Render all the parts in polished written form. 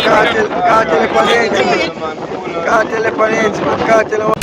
Cartel Palencia, Cartel Palencia, Cartel.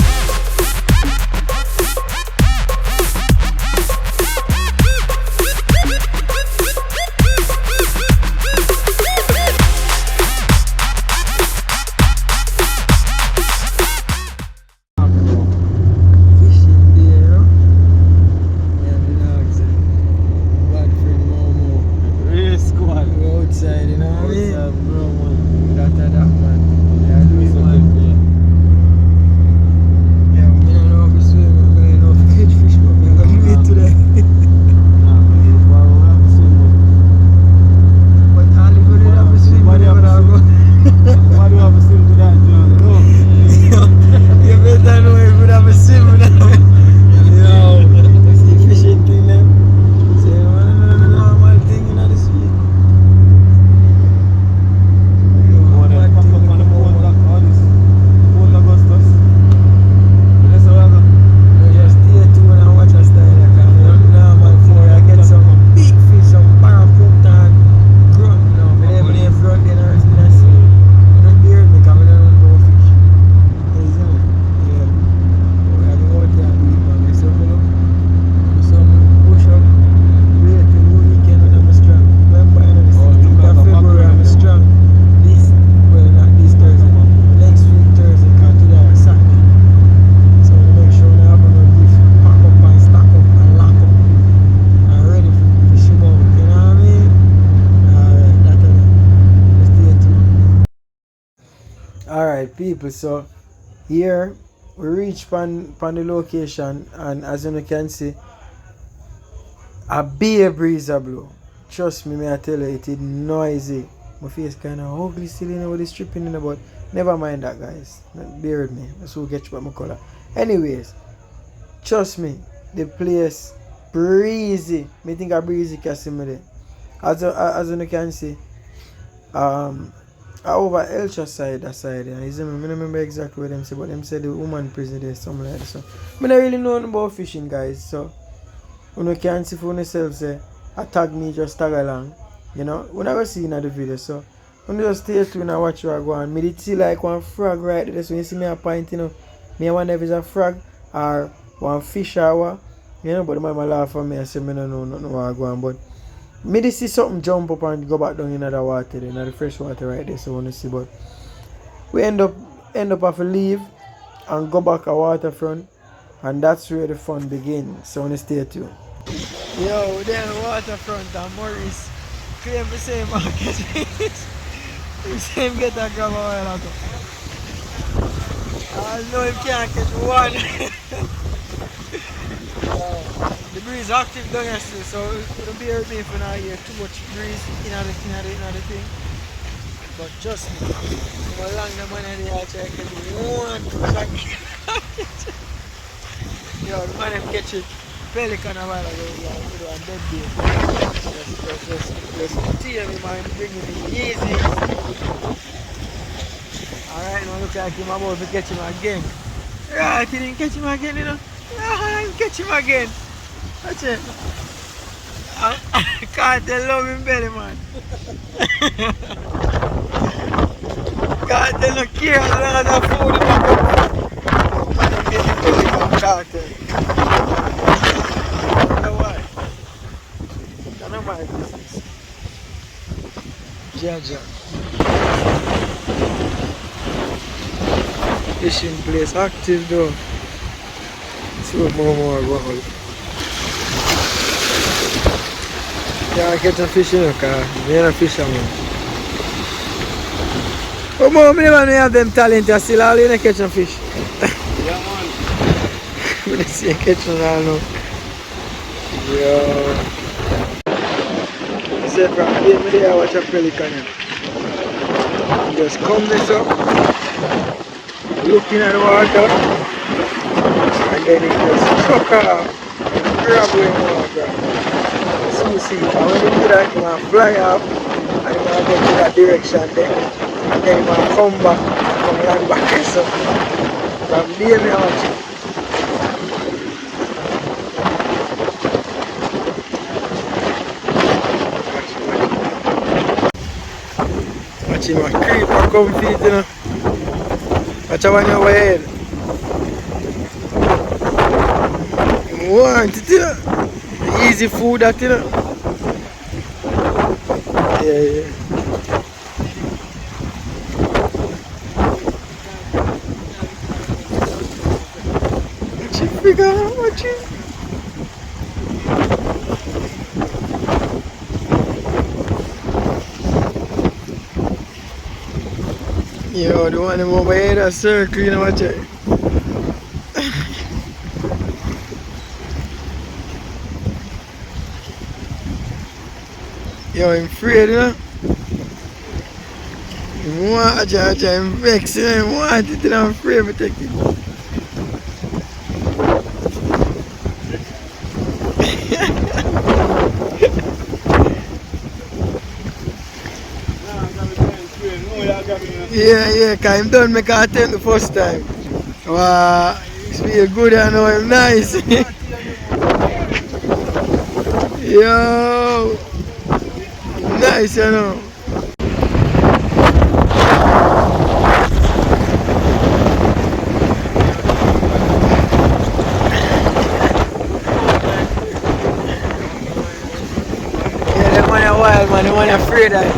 Alright people, so here we reach pan the location, and as you can see, a big breeze a blow. Trust me, I tell you, it is noisy. My face kinda ugly still, you know, with the stripping in the but never mind that, guys. Bear with me. That's who get you by my color. Anyways, trust me, the place breezy. Me think a breezy can see me there. As you can see, over Elcha side, that side, and I don't remember exactly what them say, but them say the woman prison there, something like that. So I don't really know about fishing, guys. So you can see for yourself, say, I tag me, just tag along. You know, we never see in the video. So you just stay tuned and watch where I go on. Me did see like one frog right there. So you see me a point, you know, me I wonder if it's a frog or one fish or what. You know, but the mama laugh at me and say me no know nothing where I go on. But me did see something jump up and go back down in the water, in the fresh water right there. So I want to see, but we end up have to leave and go back a waterfront, and that's where the fun begins. So I want to stay tuned. Yo, then waterfront and Maurice claim the same market. The same get a grab a while ago. I know him can't catch one. The breeze active down here still, so don't bear with me if you not hear too much breeze in the thing. But just me, I'm long the man in the I try to catch one. Yo, the man catch it. Pelican a while ago, yeah, and dead beer. Just tear me, man, bring it easy. Alright, now look like him about to catch him again. Right, he didn't catch him again, you know. Yeah, he catch him again. Watch it. Cartel love him belly, man. Cartel no care as long as I food him up. Man, I'm getting Pelican Cartel. None of my business. Jaja. Fishing place active though. See what more go on. Yeah, I get a fish in the car. I'm a fisherman. But more, I never have them talent. I still all in catch a fish. Yeah, man. I see a catch on all now. Yeah. I said from here, I watch a pelican. Just come this up, looking at the water, and then it just chuck off, grab where you want to grab. So you see, and when you do that, you want to fly off, and you want to go to that direction then, and then you want to come back, come land back and so. From there, I watch it. Watch him, a creeper come feet, you know. Watch out on your head. Want it, you know. Easy food that, you know. Yeah. Watch him, figure, watch him. Yo, the one them over here that circle, you know, watch it. Yo, I'm afraid, you know. Watch, I'm vexed, you know, I want it, and I'm afraid to take it. Yeah, cause I'm done make I attempt the first time. Wow, it's feel good, I know I'm nice. Yo, nice, you know. Yeah, that man a wild man, the man afraid of it.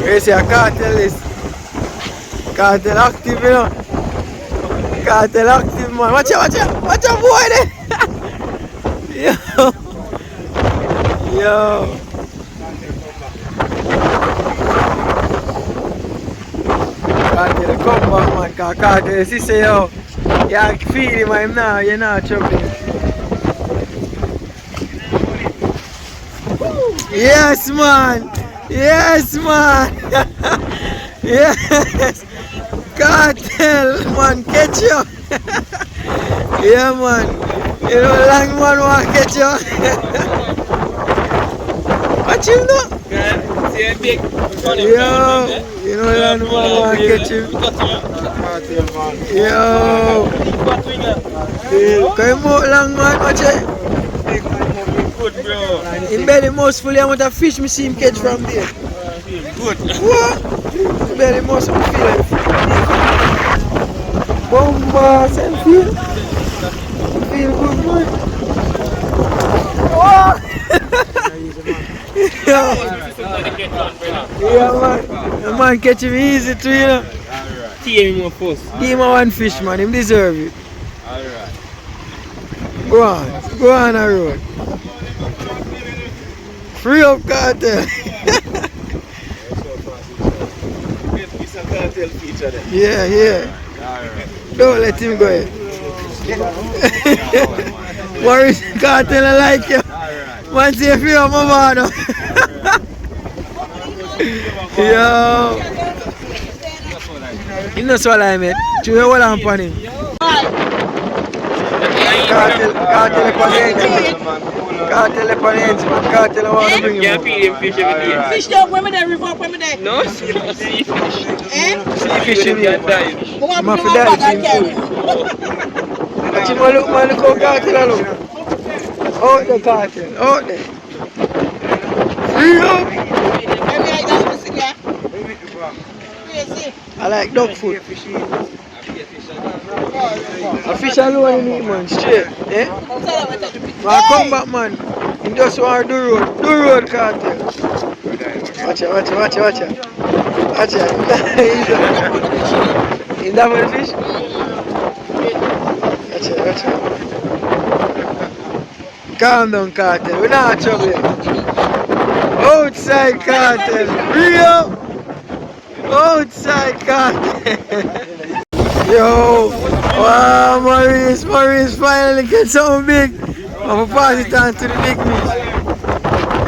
You see a cartel is cartel active, you know. Cartel active, man. Watch out, boy there. Yo. Cartel come back, man. Cause cartel, she say, yo, you feel him, I'm now, you're not troubling. Yes, man. Yes, man. Yes. Cartel, man, catch you. Yeah, man. You know, long man want to catch you. Watch him now. See a big funny Yo, you know, long man want to catch him. Yo. Come on, long man, watch it. Good, bro. In belly most fully amount of fish me see him catch from there. Good. What? In belly most of me feel like bombas and feel good, man. What? Yeah, man. The man catch him easy too, you know. Tear him up first. Give him a one fish, man. Him deserve it. Alright. Go on the road. Free up cartel. It's a cartel feature then. Yeah. Alright. Don't let him go ahead. Maurice cartel I like you. Alright. Man say free up my mother. Yo. You know what I mean? You know what I'm planning. Cartel Panense, man. Cartel I want to bring him Can't up. feed him fish every day. Fish dog, where me there, river, where me there? No, sea fish. Eh? See fish in here. Can't die. Go on, I'm bring off my the bag dive and carry. Watch him, man. Look how cartel I look. Out the cartel. Out there. Free up. Every night that you see there. Crazy. I like dog food. A fish alone in it, man. Straight. Eh? Come tell them what to do. Man, come back, man. He just want to do road. Do road, cartel. Watch out. Watch out. In that for the fish? Watch out. Calm down, cartel. We're not in trouble yet. Outside cartel. Rio. Outside cartel. Yo. Wow, Maurice finally get something big. I'm going to pass it on to the big fish.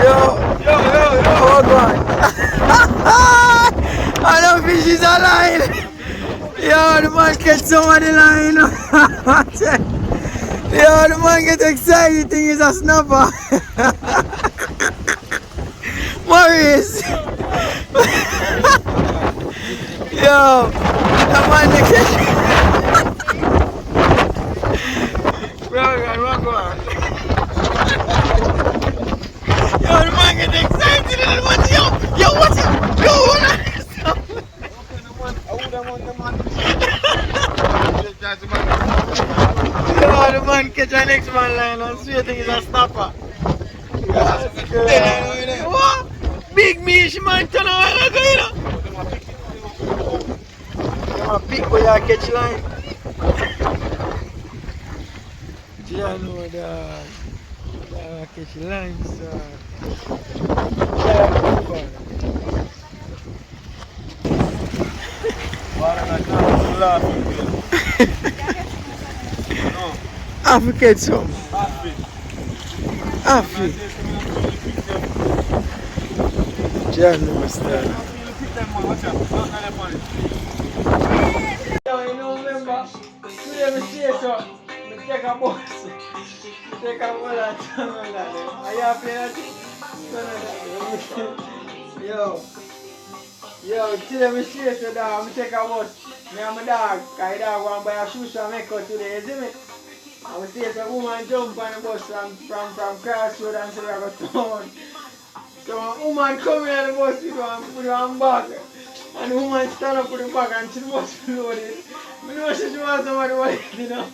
Yo. Oh, God. And the fish is alive. Yo, the man catch some on the line. Yo, the man get excited, think he's a snapper. Maurice. Yo, the man they catch. go on. Yo, the man get excited and what's yo, what's up? Yo, what up? Yo, the man catch a next man line and swear thing is a snapper. What? Big Mish man turn around and go, you know. Come on, pick where you catch line. Yeah, no, catch line, sir. I forget some. Afi. Yeah, no, sir. Yo, you know, remember, today we say so, we take a bus, take a ball and turn on that. Are you playing that thing? Turn on that. Yo, today we say so, dog, we take a bus. Me and my dog, because the dog want to buy a shoes and make out today, you see me? And we see some woman jump on the bus from Crossroad and say we are going to town. So a woman come in on the bus with one bag. And the woman stand up with the bag and she was loaded. I know she wants somebody to you know.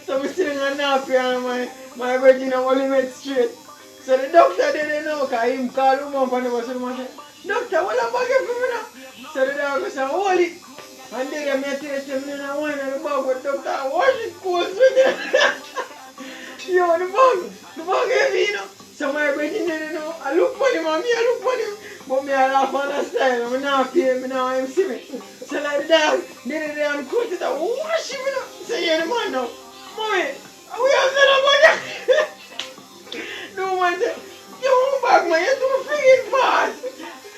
So I'm sitting on nappy and my virgin only went straight. So the doctor didn't know because he called the woman on the bus and the woman said, Doctor, what a bag for me now? So the dog said, hold it. And then I taste him in a wine and the bag with the doctor, wash it cold with it. Yo, the bag heavy, you know. So my virgin didn't know. I look for him and I look for him. But me I laugh on the style, I'm not paying me now, I'm see me. So like the dog, then they on the coat, it's like, wash him now. So yeah, the man now, Mommy, we have said about that. The woman said, you won't back man, you're too freaking fast.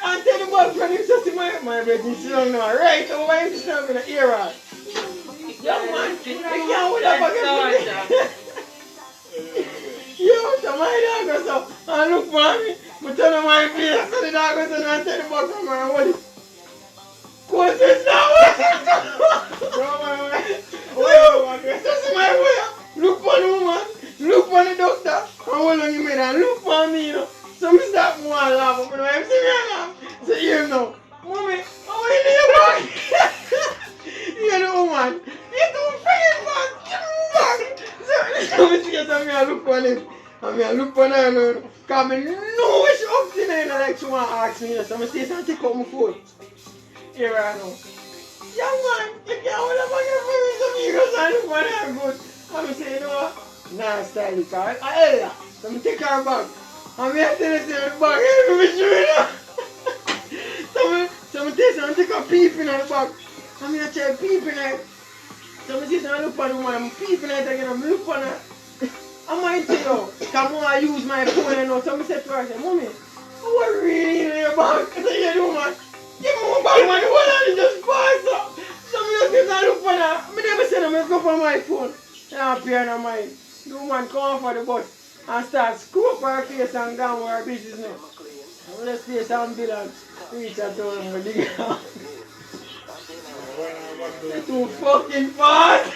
And tell the boy from him, so see my virgin sit down now, right over him, she's not going to hear her. Young man, you can't hold that back everything. Yo, so my dog goes up and look for me. But turn on my face, so the dog goes and tell the boy from my body. What's this now? So see my boy, look for the woman, look for the doctor, and hold on him and look for me, you know. So I start more and laugh, but when I see me and laugh, so you know, Mommy, how are you doing back? You know, woman, you're too freaking bad, give me back. So I see you, so I look for him. I look for her, because I know she up to me, like she want to ask me, so I say something, take out my phone. Here I know. Young man, you can't hold up on your phone, so you go and look for her good. I say, you know what? Nah, style it, because I held her. So I take her back. And I tell her, the bag, everybody show it up. So I take a peep in her bag. And I try peep in her. So I say, I look for the woman, I'm peeping at her again, I'm looking for her. I might tell you, because I use my phone and all. So I said to her, I said, Mommy, what really in your bag? I said, yeah, woman, give me my bag, man, the one hand just pass up. So I said, I look for her. I never said I'm going to go for my phone. And I appear on mine. The woman come for the bus and start screw up her face and go where her business now. I'm going to stay some bill and reach her to her and dig out. Too fucking fast.